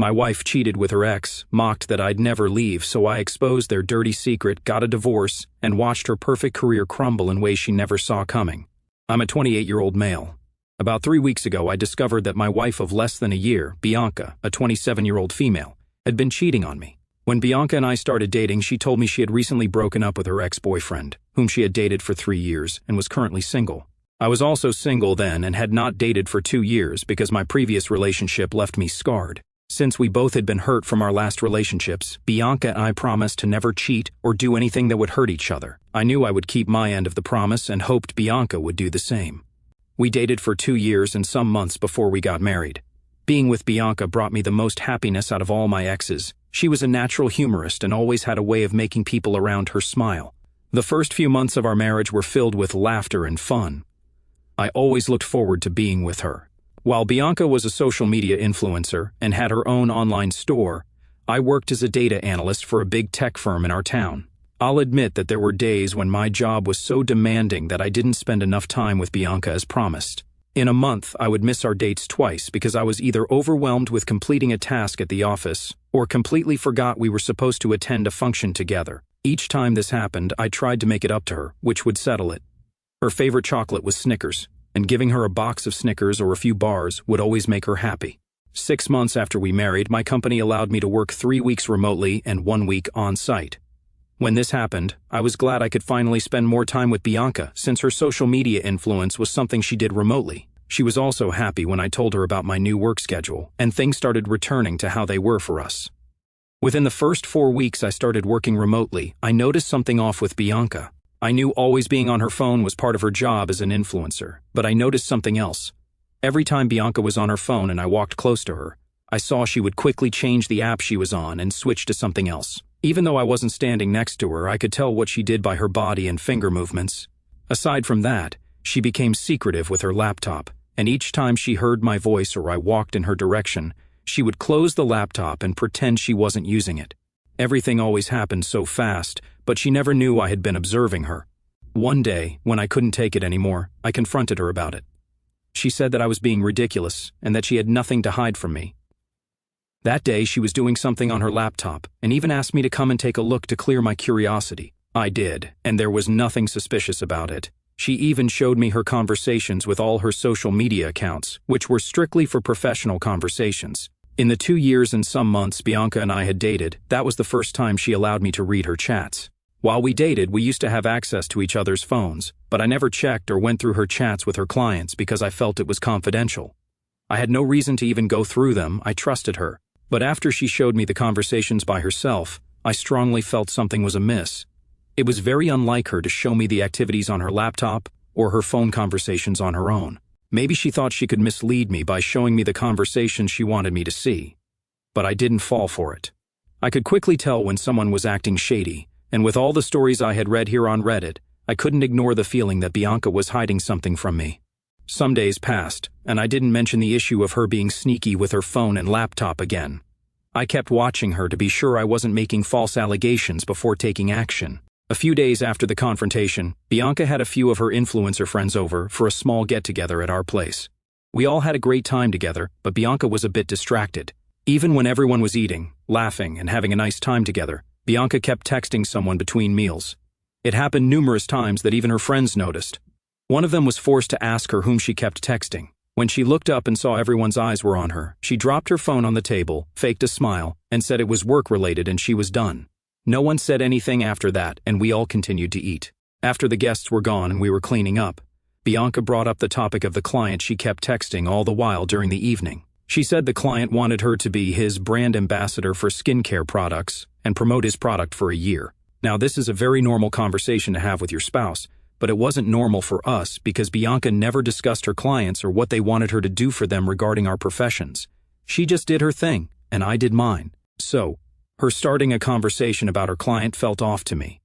My wife cheated with her ex, mocked that I'd never leave, so I exposed their dirty secret, got a divorce, and watched her perfect career crumble in ways she never saw coming. I'm a 28-year-old male. About 3 weeks ago, I discovered that my wife of less than a year, Bianca, a 27-year-old female, had been cheating on me. When Bianca and I started dating, she told me she had recently broken up with her ex-boyfriend, whom she had dated for 3 years, and was currently single. I was also single then and had not dated for 2 years because my previous relationship left me scarred. Since we both had been hurt from our last relationships, Bianca and I promised to never cheat or do anything that would hurt each other. I knew I would keep my end of the promise and hoped Bianca would do the same. We dated for 2 years and some months before we got married. Being with Bianca brought me the most happiness out of all my exes. She was a natural humorist and always had a way of making people around her smile. The first few months of our marriage were filled with laughter and fun. I always looked forward to being with her. While Bianca was a social media influencer and had her own online store, I worked as a data analyst for a big tech firm in our town. I'll admit that there were days when my job was so demanding that I didn't spend enough time with Bianca as promised. In a month, I would miss our dates twice because I was either overwhelmed with completing a task at the office or completely forgot we were supposed to attend a function together. Each time this happened, I tried to make it up to her, which would settle it. Her favorite chocolate was Snickers, and giving her a box of Snickers or a few bars would always make her happy. 6 months after we married, my company allowed me to work 3 weeks remotely and 1 week on-site. When this happened, I was glad I could finally spend more time with Bianca since her social media influence was something she did remotely. She was also happy when I told her about my new work schedule, and things started returning to how they were for us. Within the first 4 weeks I started working remotely, I noticed something off with Bianca. I knew always being on her phone was part of her job as an influencer, but I noticed something else. Every time Bianca was on her phone and I walked close to her, I saw she would quickly change the app she was on and switch to something else. Even though I wasn't standing next to her, I could tell what she did by her body and finger movements. Aside from that, she became secretive with her laptop, and each time she heard my voice or I walked in her direction, she would close the laptop and pretend she wasn't using it. Everything always happened so fast, but she never knew I had been observing her. One day, when I couldn't take it anymore, I confronted her about it. She said that I was being ridiculous and that she had nothing to hide from me. That day, she was doing something on her laptop and even asked me to come and take a look to clear my curiosity. I did, and there was nothing suspicious about it. She even showed me her conversations with all her social media accounts, which were strictly for professional conversations. In the 2 years and some months Bianca and I had dated, that was the first time she allowed me to read her chats. While we dated, we used to have access to each other's phones, but I never checked or went through her chats with her clients because I felt it was confidential. I had no reason to even go through them, I trusted her. But after she showed me the conversations by herself, I strongly felt something was amiss. It was very unlike her to show me the activities on her laptop or her phone conversations on her own. Maybe she thought she could mislead me by showing me the conversations she wanted me to see. But I didn't fall for it. I could quickly tell when someone was acting shady, and with all the stories I had read here on Reddit, I couldn't ignore the feeling that Bianca was hiding something from me. Some days passed, and I didn't mention the issue of her being sneaky with her phone and laptop again. I kept watching her to be sure I wasn't making false allegations before taking action. A few days after the confrontation, Bianca had a few of her influencer friends over for a small get-together at our place. We all had a great time together, but Bianca was a bit distracted. Even when everyone was eating, laughing, and having a nice time together, Bianca kept texting someone between meals. It happened numerous times that even her friends noticed. One of them was forced to ask her whom she kept texting. When she looked up and saw everyone's eyes were on her, she dropped her phone on the table, faked a smile, and said it was work-related and she was done. No one said anything after that, and we all continued to eat. After the guests were gone and we were cleaning up, Bianca brought up the topic of the client she kept texting all the while during the evening. She said the client wanted her to be his brand ambassador for skincare products and promote his product for a year. Now, this is a very normal conversation to have with your spouse, but it wasn't normal for us because Bianca never discussed her clients or what they wanted her to do for them regarding our professions. She just did her thing, and I did mine. So, her starting a conversation about her client felt off to me.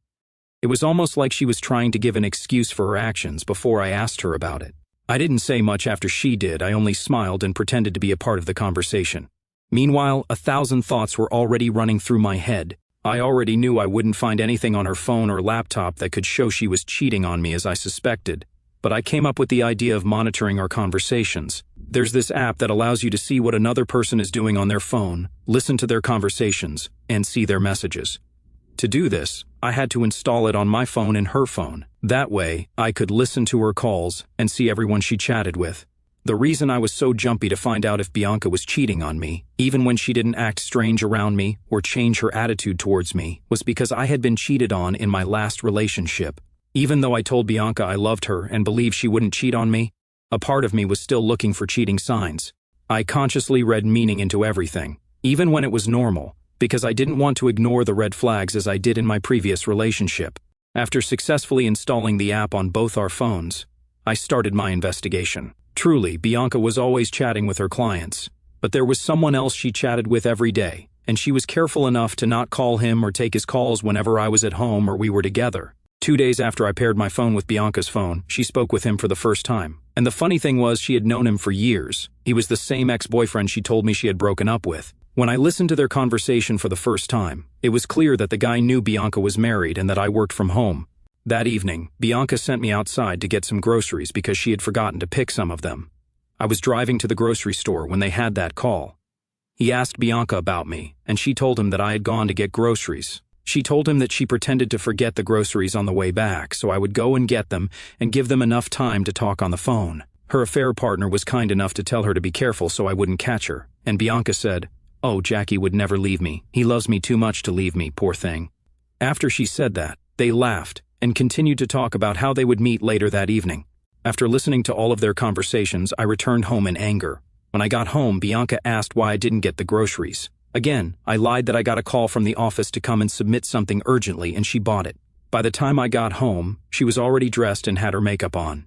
It was almost like she was trying to give an excuse for her actions before I asked her about it. I didn't say much after she did, I only smiled and pretended to be a part of the conversation. Meanwhile, 1,000 thoughts were already running through my head. I already knew I wouldn't find anything on her phone or laptop that could show she was cheating on me as I suspected, but I came up with the idea of monitoring our conversations. There's this app that allows you to see what another person is doing on their phone, listen to their conversations, and see their messages. To do this, I had to install it on my phone and her phone. That way, I could listen to her calls and see everyone she chatted with. The reason I was so jumpy to find out if Bianca was cheating on me, even when she didn't act strange around me or change her attitude towards me, was because I had been cheated on in my last relationship. Even though I told Bianca I loved her and believed she wouldn't cheat on me, a part of me was still looking for cheating signs. I consciously read meaning into everything, even when it was normal, because I didn't want to ignore the red flags as I did in my previous relationship. After successfully installing the app on both our phones, I started my investigation. Truly, Bianca was always chatting with her clients, but there was someone else she chatted with every day, and she was careful enough to not call him or take his calls whenever I was at home or we were together. 2 days after I paired my phone with Bianca's phone, she spoke with him for the first time. And the funny thing was, she had known him for years. He was the same ex-boyfriend she told me she had broken up with. When I listened to their conversation for the first time, it was clear that the guy knew Bianca was married and that I worked from home. That evening, Bianca sent me outside to get some groceries because she had forgotten to pick some of them. I was driving to the grocery store when they had that call. He asked Bianca about me, and she told him that I had gone to get groceries. She told him that she pretended to forget the groceries on the way back, so I would go and get them and give them enough time to talk on the phone. Her affair partner was kind enough to tell her to be careful so I wouldn't catch her, and Bianca said, "Oh, Jackie would never leave me. He loves me too much to leave me, poor thing." After she said that, they laughed and continued to talk about how they would meet later that evening. After listening to all of their conversations, I returned home in anger. When I got home, Bianca asked why I didn't get the groceries. Again, I lied that I got a call from the office to come and submit something urgently, and she bought it. By the time I got home, she was already dressed and had her makeup on.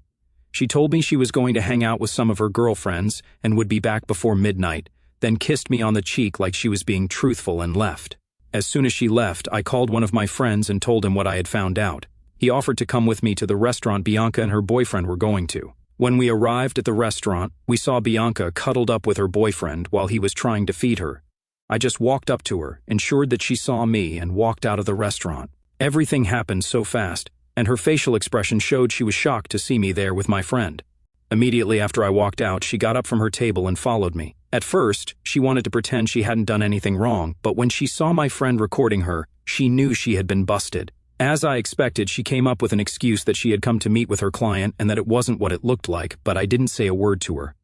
She told me she was going to hang out with some of her girlfriends and would be back before midnight, then kissed me on the cheek like she was being truthful and left. As soon as she left, I called one of my friends and told him what I had found out. He offered to come with me to the restaurant Bianca and her boyfriend were going to. When we arrived at the restaurant, we saw Bianca cuddled up with her boyfriend while he was trying to feed her. I just walked up to her, ensured that she saw me, and walked out of the restaurant. Everything happened so fast, and her facial expression showed she was shocked to see me there with my friend. Immediately after I walked out, she got up from her table and followed me. At first, she wanted to pretend she hadn't done anything wrong, but when she saw my friend recording her, she knew she had been busted. As I expected, she came up with an excuse that she had come to meet with her client and that it wasn't what it looked like, but I didn't say a word to her.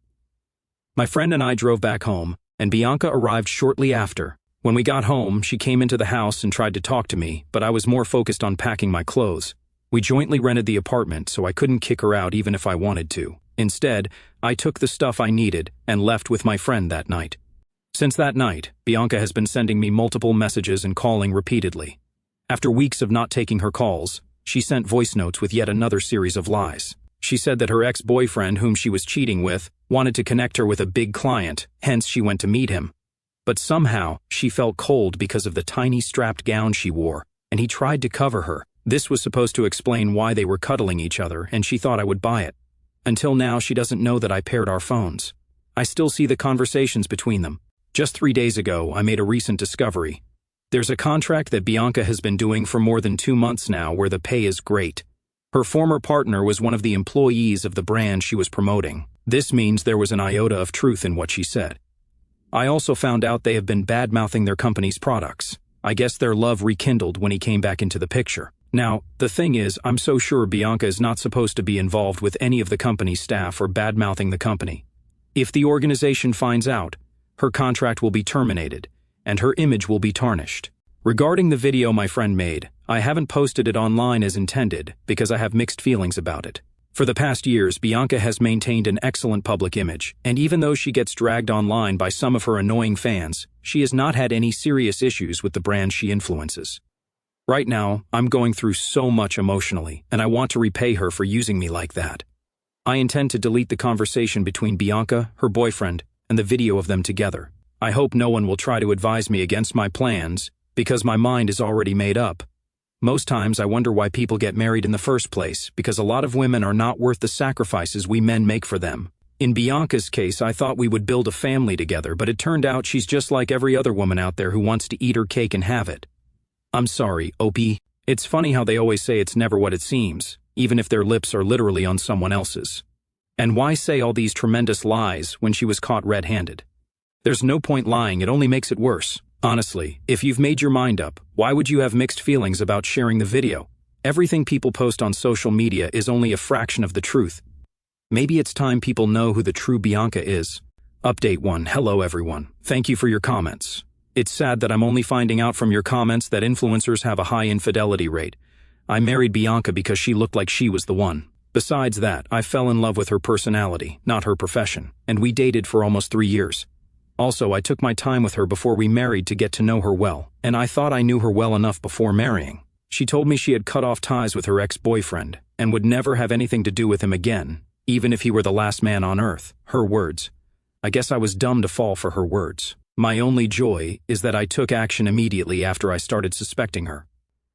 My friend and I drove back home, and Bianca arrived shortly after. When we got home, she came into the house and tried to talk to me, but I was more focused on packing my clothes. We jointly rented the apartment, so I couldn't kick her out even if I wanted to. Instead, I took the stuff I needed and left with my friend that night. Since that night, Bianca has been sending me multiple messages and calling repeatedly. After weeks of not taking her calls, she sent voice notes with yet another series of lies. She said that her ex-boyfriend, whom she was cheating with, wanted to connect her with a big client, hence she went to meet him. But somehow, she felt cold because of the tiny strapped gown she wore, and he tried to cover her. This was supposed to explain why they were cuddling each other, and she thought I would buy it. Until now, she doesn't know that I paired our phones. I still see the conversations between them. Just 3 days ago, I made a recent discovery. There's a contract that Bianca has been doing for more than 2 months now where the pay is great. Her former partner was one of the employees of the brand she was promoting. This means there was an iota of truth in what she said. I also found out they have been bad-mouthing their company's products. I guess their love rekindled when he came back into the picture. Now, the thing is, I'm so sure Bianca is not supposed to be involved with any of the company's staff or bad-mouthing the company. If the organization finds out, her contract will be terminated, and her image will be tarnished. Regarding the video my friend made, I haven't posted it online as intended because I have mixed feelings about it. For the past years, Bianca has maintained an excellent public image, and even though she gets dragged online by some of her annoying fans, she has not had any serious issues with the brand she influences. Right now, I'm going through so much emotionally, and I want to repay her for using me like that. I intend to delete the conversation between Bianca, her boyfriend, and the video of them together. I hope no one will try to advise me against my plans, because my mind is already made up. Most times I wonder why people get married in the first place, because a lot of women are not worth the sacrifices we men make for them. In Bianca's case, I thought we would build a family together, but it turned out she's just like every other woman out there who wants to eat her cake and have it. I'm sorry, OP. It's funny how they always say it's never what it seems, even if their lips are literally on someone else's. And why say all these tremendous lies when she was caught red-handed? There's no point lying, it only makes it worse. Honestly, if you've made your mind up, why would you have mixed feelings about sharing the video? Everything people post on social media is only a fraction of the truth. Maybe it's time people know who the true Bianca is. Update 1. Hello everyone. Thank you for your comments. It's sad that I'm only finding out from your comments that influencers have a high infidelity rate. I married Bianca because she looked like she was the one. Besides that, I fell in love with her personality, not her profession, and we dated for almost 3 years. Also, I took my time with her before we married to get to know her well, and I thought I knew her well enough before marrying. She told me she had cut off ties with her ex-boyfriend and would never have anything to do with him again, even if he were the last man on earth. Her words. I guess I was dumb to fall for her words. My only joy is that I took action immediately after I started suspecting her.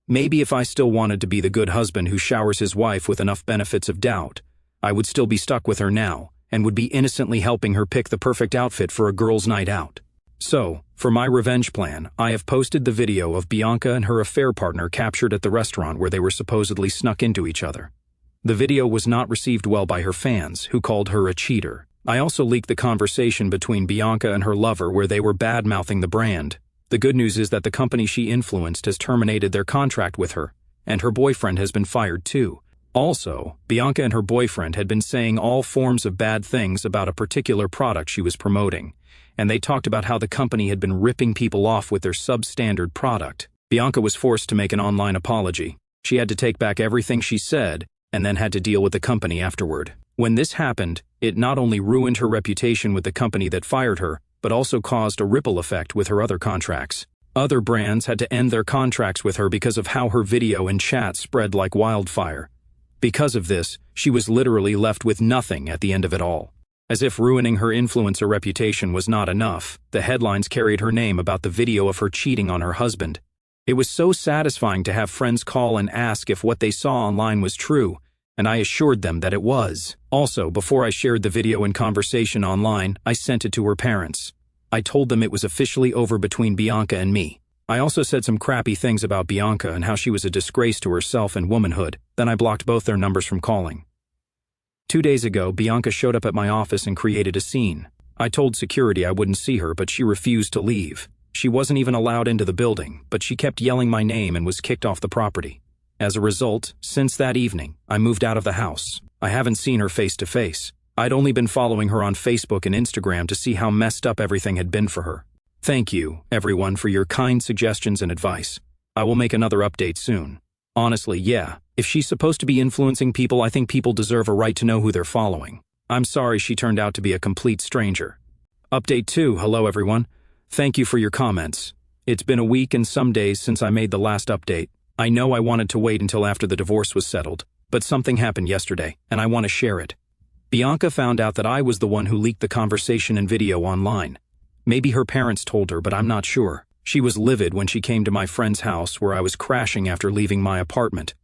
Maybe if I still wanted to be the good husband who showers his wife with enough benefits of doubt, I would still be stuck with her now and would be innocently helping her pick the perfect outfit for a girl's night out. So, for my revenge plan, I have posted the video of Bianca and her affair partner captured at the restaurant where they were supposedly snuck into each other. The video was not received well by her fans, who called her a cheater. I also leaked the conversation between Bianca and her lover where they were bad-mouthing the brand. The good news is that the company she influenced has terminated their contract with her, and her boyfriend has been fired too. Also, Bianca and her boyfriend had been saying all forms of bad things about a particular product she was promoting, and they talked about how the company had been ripping people off with their substandard product. Bianca was forced to make an online apology. She had to take back everything she said, and then had to deal with the company afterward. When this happened, it not only ruined her reputation with the company that fired her, but also caused a ripple effect with her other contracts. Other brands had to end their contracts with her because of how her video and chat spread like wildfire. Because of this, she was literally left with nothing at the end of it all. As if ruining her influencer reputation was not enough, the headlines carried her name about the video of her cheating on her husband. It was so satisfying to have friends call and ask if what they saw online was true, and I assured them that it was. Also, before I shared the video in conversation online, I sent it to her parents. I told them it was officially over between Bianca and me. I also said some crappy things about Bianca and how she was a disgrace to herself and womanhood, then I blocked both their numbers from calling. 2 days ago, Bianca showed up at my office and created a scene. I told security I wouldn't see her, but she refused to leave. She wasn't even allowed into the building, but she kept yelling my name and was kicked off the property. As a result, since that evening, I moved out of the house. I haven't seen her face to face. I'd only been following her on Facebook and Instagram to see how messed up everything had been for her. Thank you, everyone, for your kind suggestions and advice. I will make another update soon. Honestly, yeah, if she's supposed to be influencing people, I think people deserve a right to know who they're following. I'm sorry she turned out to be a complete stranger. Update 2. Hello, everyone. Thank you for your comments. It's been a week and some days since I made the last update. I know I wanted to wait until after the divorce was settled, but something happened yesterday, and I want to share it. Bianca found out that I was the one who leaked the conversation and video online. Maybe her parents told her, but I'm not sure. She was livid when she came to my friend's house where I was crashing after leaving my apartment.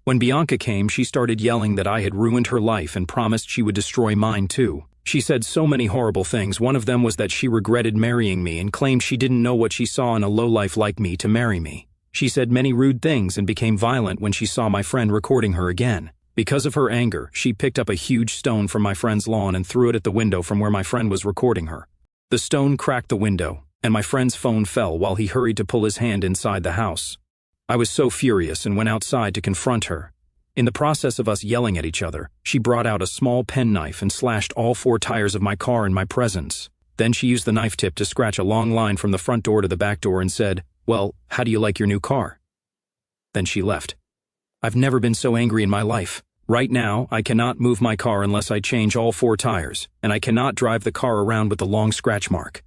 When Bianca came, she started yelling that I had ruined her life and promised she would destroy mine too. She said so many horrible things. One of them was that she regretted marrying me and claimed she didn't know what she saw in a lowlife like me to marry me. She said many rude things and became violent when she saw my friend recording her again. Because of her anger, she picked up a huge stone from my friend's lawn and threw it at the window from where my friend was recording her. The stone cracked the window, and my friend's phone fell while he hurried to pull his hand inside the house. I was so furious and went outside to confront her. In the process of us yelling at each other, she brought out a small penknife and slashed all 4 tires of my car in my presence. Then she used the knife tip to scratch a long line from the front door to the back door and said, "Well, how do you like your new car?" Then she left. I've never been so angry in my life. Right now, I cannot move my car unless I change all 4 tires, and I cannot drive the car around with the long scratch mark.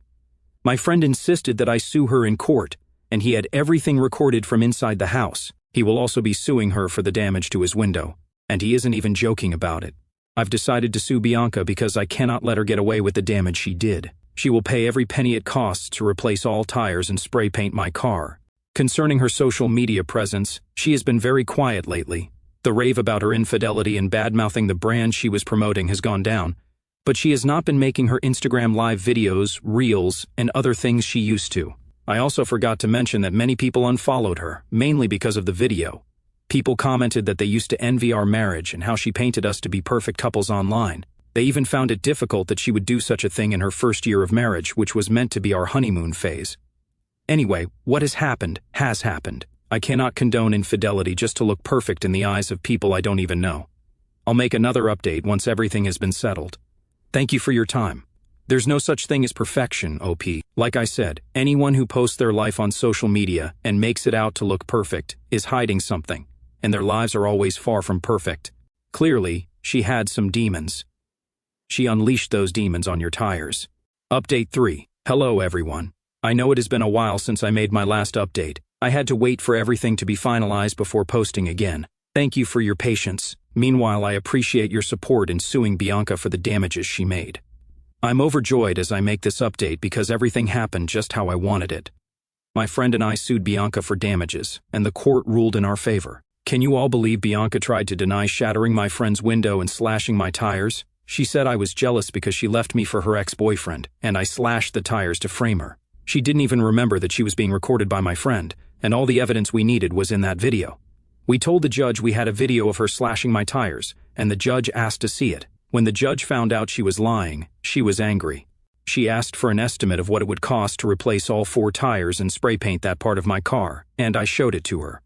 My friend insisted that I sue her in court, and he had everything recorded from inside the house. He will also be suing her for the damage to his window, and he isn't even joking about it. I've decided to sue Bianca because I cannot let her get away with the damage she did. She will pay every penny it costs to replace all tires and spray paint my car. Concerning her social media presence, she has been very quiet lately. The rave about her infidelity and bad-mouthing the brand she was promoting has gone down, but she has not been making her Instagram live videos, reels, and other things she used to. I also forgot to mention that many people unfollowed her, mainly because of the video. People commented that they used to envy our marriage and how she painted us to be perfect couples online. They even found it difficult that she would do such a thing in her first year of marriage, which was meant to be our honeymoon phase. Anyway, what has happened has happened. I cannot condone infidelity just to look perfect in the eyes of people I don't even know. I'll make another update once everything has been settled. Thank you for your time. There's no such thing as perfection, OP. Like I said, anyone who posts their life on social media and makes it out to look perfect is hiding something, and their lives are always far from perfect. Clearly, she had some demons. She unleashed those demons on your tires. Update 3. Hello everyone. I know it has been a while since I made my last update. I had to wait for everything to be finalized before posting again. Thank you for your patience. Meanwhile, I appreciate your support in suing Bianca for the damages she made. I'm overjoyed as I make this update because everything happened just how I wanted it. My friend and I sued Bianca for damages, and the court ruled in our favor. Can you all believe Bianca tried to deny shattering my friend's window and slashing my tires? She said I was jealous because she left me for her ex-boyfriend, and I slashed the tires to frame her. She didn't even remember that she was being recorded by my friend, and all the evidence we needed was in that video. We told the judge we had a video of her slashing my tires, and the judge asked to see it. When the judge found out she was lying, she was angry. She asked for an estimate of what it would cost to replace all 4 tires and spray paint that part of my car, and I showed it to her.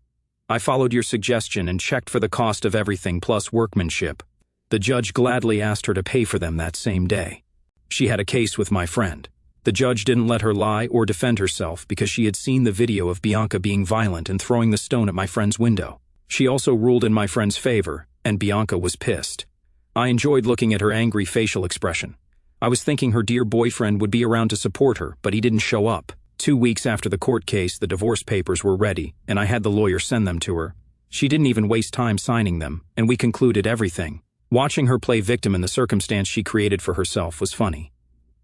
I followed your suggestion and checked for the cost of everything plus workmanship. The judge gladly asked her to pay for them that same day. She had a case with my friend. The judge didn't let her lie or defend herself because she had seen the video of Bianca being violent and throwing the stone at my friend's window. She also ruled in my friend's favor, and Bianca was pissed. I enjoyed looking at her angry facial expression. I was thinking her dear boyfriend would be around to support her, but he didn't show up. 2 weeks after the court case, the divorce papers were ready, and I had the lawyer send them to her. She didn't even waste time signing them, and we concluded everything. Watching her play victim in the circumstance she created for herself was funny.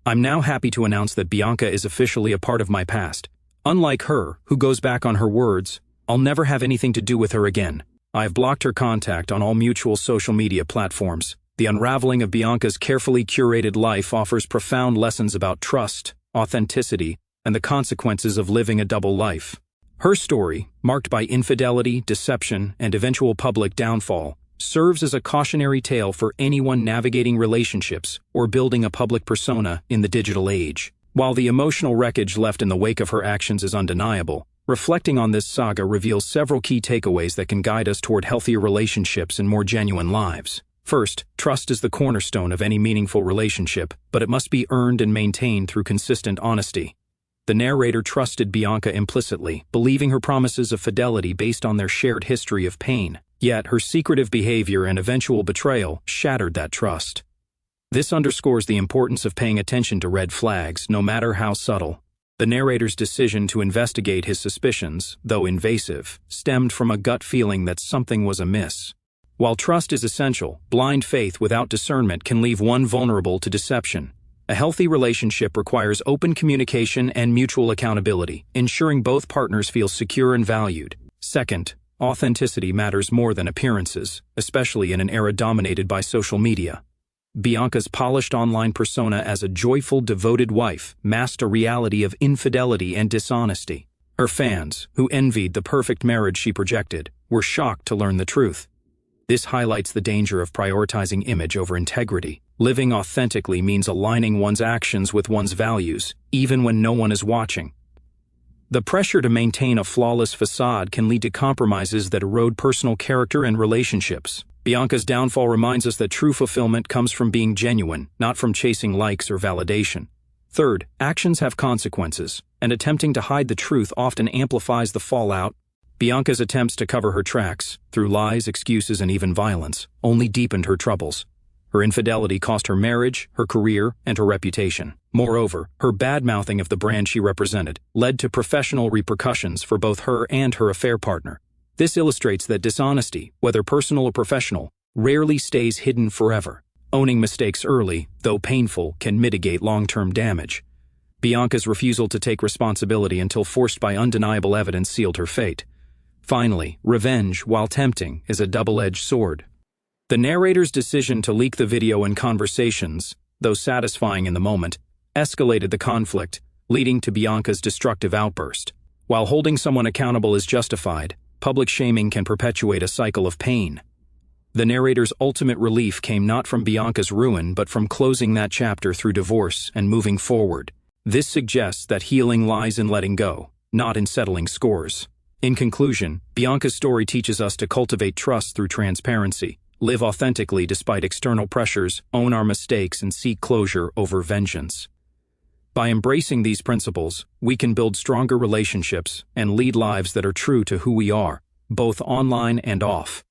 I'm now happy to announce that Bianca is officially a part of my past. Unlike her, who goes back on her words, I'll never have anything to do with her again. I've blocked her contact on all mutual social media platforms. The unraveling of Bianca's carefully curated life offers profound lessons about trust, authenticity, and the consequences of living a double life. Her story, marked by infidelity, deception, and eventual public downfall, serves as a cautionary tale for anyone navigating relationships or building a public persona in the digital age. While the emotional wreckage left in the wake of her actions is undeniable, reflecting on this saga reveals several key takeaways that can guide us toward healthier relationships and more genuine lives. First, trust is the cornerstone of any meaningful relationship, but it must be earned and maintained through consistent honesty. The narrator trusted Bianca implicitly, believing her promises of fidelity based on their shared history of pain. Yet, her secretive behavior and eventual betrayal shattered that trust. This underscores the importance of paying attention to red flags, no matter how subtle. The narrator's decision to investigate his suspicions, though invasive, stemmed from a gut feeling that something was amiss. While trust is essential, blind faith without discernment can leave one vulnerable to deception. A healthy relationship requires open communication and mutual accountability, ensuring both partners feel secure and valued. Second, authenticity matters more than appearances, especially in an era dominated by social media. Bianca's polished online persona as a joyful, devoted wife masked a reality of infidelity and dishonesty. Her fans, who envied the perfect marriage she projected, were shocked to learn the truth. This highlights the danger of prioritizing image over integrity. Living authentically means aligning one's actions with one's values, even when no one is watching. The pressure to maintain a flawless facade can lead to compromises that erode personal character and relationships. Bianca's downfall reminds us that true fulfillment comes from being genuine, not from chasing likes or validation. Third, actions have consequences, and attempting to hide the truth often amplifies the fallout. Bianca's attempts to cover her tracks, through lies, excuses, and even violence, only deepened her troubles. Her infidelity cost her marriage, her career, and her reputation. Moreover, her bad-mouthing of the brand she represented led to professional repercussions for both her and her affair partner. This illustrates that dishonesty, whether personal or professional, rarely stays hidden forever. Owning mistakes early, though painful, can mitigate long-term damage. Bianca's refusal to take responsibility until forced by undeniable evidence sealed her fate. Finally, revenge, while tempting, is a double-edged sword. The narrator's decision to leak the video and conversations, though satisfying in the moment, escalated the conflict, leading to Bianca's destructive outburst. While holding someone accountable is justified, Public shaming can perpetuate a cycle of pain. The narrator's ultimate relief came not from Bianca's ruin but from closing that chapter through divorce and moving forward. This suggests that healing lies in letting go, not in settling scores. In conclusion, Bianca's story teaches us to cultivate trust through transparency, live authentically despite external pressures, own our mistakes, and seek closure over vengeance. By embracing these principles, we can build stronger relationships and lead lives that are true to who we are, both online and off.